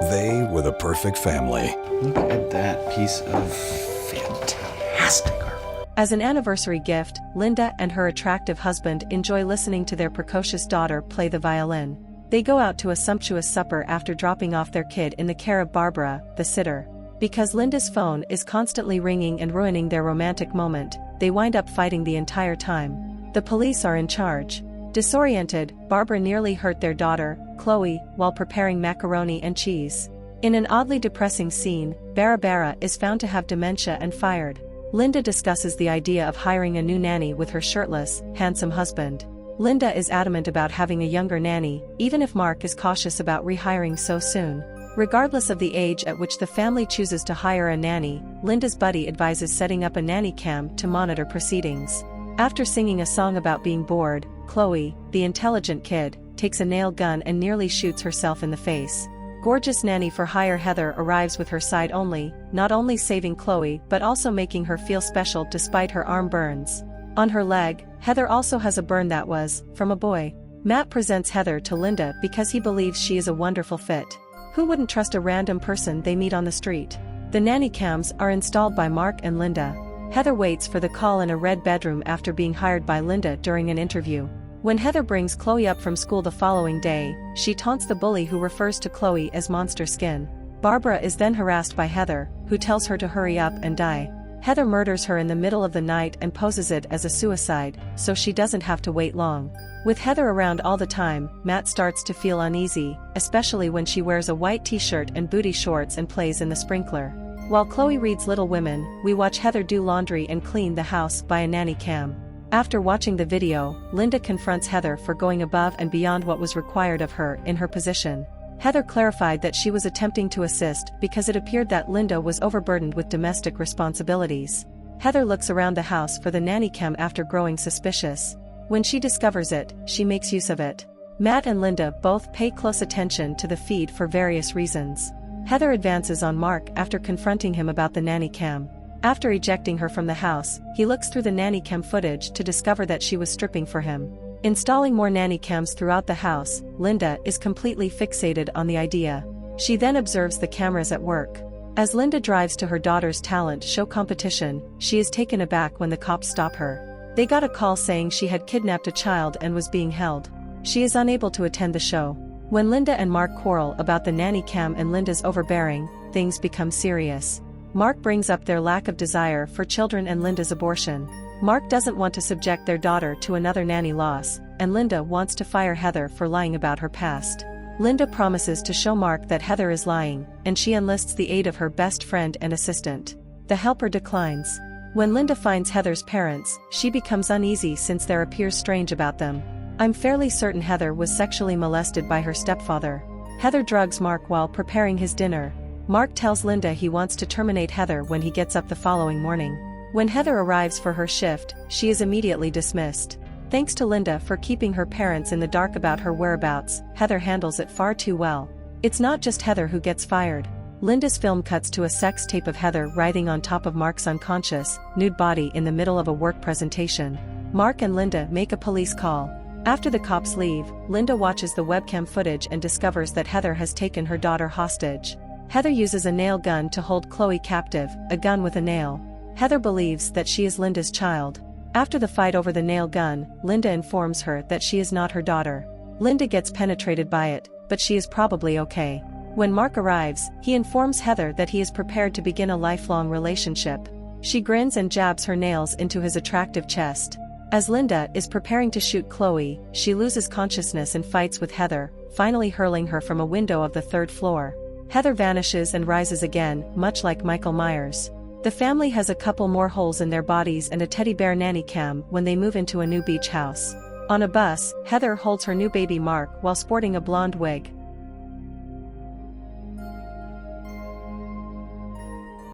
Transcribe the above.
They were the perfect family. Look at that piece of fantastic artwork. As an anniversary gift, Linda and her attractive husband enjoy listening to their precocious daughter play the violin. They go out to a sumptuous supper after dropping off their kid in the care of Barbara, the sitter. Because Linda's phone is constantly ringing and ruining their romantic moment, they wind up fighting the entire time. The police are in charge. Disoriented, Barbara nearly hurt their daughter, Chloe, while preparing macaroni and cheese. In an oddly depressing scene, Barbara is found to have dementia and fired. Linda discusses the idea of hiring a new nanny with her shirtless, handsome husband. Linda is adamant about having a younger nanny, even if Mark is cautious about rehiring so soon. Regardless of the age at which the family chooses to hire a nanny, Linda's buddy advises setting up a nanny cam to monitor proceedings. After singing a song about being bored, Chloe, the intelligent kid, takes a nail gun and nearly shoots herself in the face. Gorgeous nanny for hire Heather arrives with her side only, not only saving Chloe but also making her feel special despite her arm burns. On her leg, Heather also has a burn that was, from a boy. Matt presents Heather to Linda because he believes she is a wonderful fit. Who wouldn't trust a random person they meet on the street? The nanny cams are installed by Mark and Linda. Heather waits for the call in a red bedroom after being hired by Linda during an interview. When Heather brings Chloe up from school the following day, she taunts the bully who refers to Chloe as Monster Skin. Barbara is then harassed by Heather, who tells her to hurry up and die. Heather murders her in the middle of the night and poses it as a suicide, so she doesn't have to wait long. With Heather around all the time, Matt starts to feel uneasy, especially when she wears a white t-shirt and booty shorts and plays in the sprinkler. While Chloe reads Little Women, we watch Heather do laundry and clean the house by a nanny cam. After watching the video, Linda confronts Heather for going above and beyond what was required of her in her position. Heather clarified that she was attempting to assist because it appeared that Linda was overburdened with domestic responsibilities. Heather looks around the house for the nanny cam after growing suspicious. When she discovers it, she makes use of it. Matt and Linda both pay close attention to the feed for various reasons. Heather advances on Mark after confronting him about the nanny cam. After ejecting her from the house, he looks through the nanny cam footage to discover that she was stripping for him. Installing more nanny cams throughout the house, Linda is completely fixated on the idea. She then observes the cameras at work. As Linda drives to her daughter's talent show competition, she is taken aback when the cops stop her. They got a call saying she had kidnapped a child and was being held. She is unable to attend the show. When Linda and Mark quarrel about the nanny cam and Linda's overbearing, things become serious. Mark brings up their lack of desire for children and Linda's abortion. Mark doesn't want to subject their daughter to another nanny loss, and Linda wants to fire Heather for lying about her past. Linda promises to show Mark that Heather is lying, and she enlists the aid of her best friend and assistant. The helper declines. When Linda finds Heather's parents, she becomes uneasy since there appears strange about them. I'm fairly certain Heather was sexually molested by her stepfather. Heather drugs Mark while preparing his dinner. Mark tells Linda he wants to terminate Heather when he gets up the following morning. When Heather arrives for her shift, she is immediately dismissed. Thanks to Linda for keeping her parents in the dark about her whereabouts, Heather handles it far too well. It's not just Heather who gets fired. Linda's film cuts to a sex tape of Heather writhing on top of Mark's unconscious, nude body in the middle of a work presentation. Mark and Linda make a police call. After the cops leave, Linda watches the webcam footage and discovers that Heather has taken her daughter hostage. Heather uses a nail gun to hold Chloe captive, a gun with a nail. Heather believes that she is Linda's child. After the fight over the nail gun, Linda informs her that she is not her daughter. Linda gets penetrated by it, but she is probably okay. When Mark arrives, he informs Heather that he is prepared to begin a lifelong relationship. She grins and jabs her nails into his attractive chest. As Linda is preparing to shoot Chloe, she loses consciousness and fights with Heather, finally hurling her from a window of the third floor. Heather vanishes and rises again, much like Michael Myers. The family has a couple more holes in their bodies and a teddy bear nanny cam when they move into a new beach house. On a bus, Heather holds her new baby Mark while sporting a blonde wig.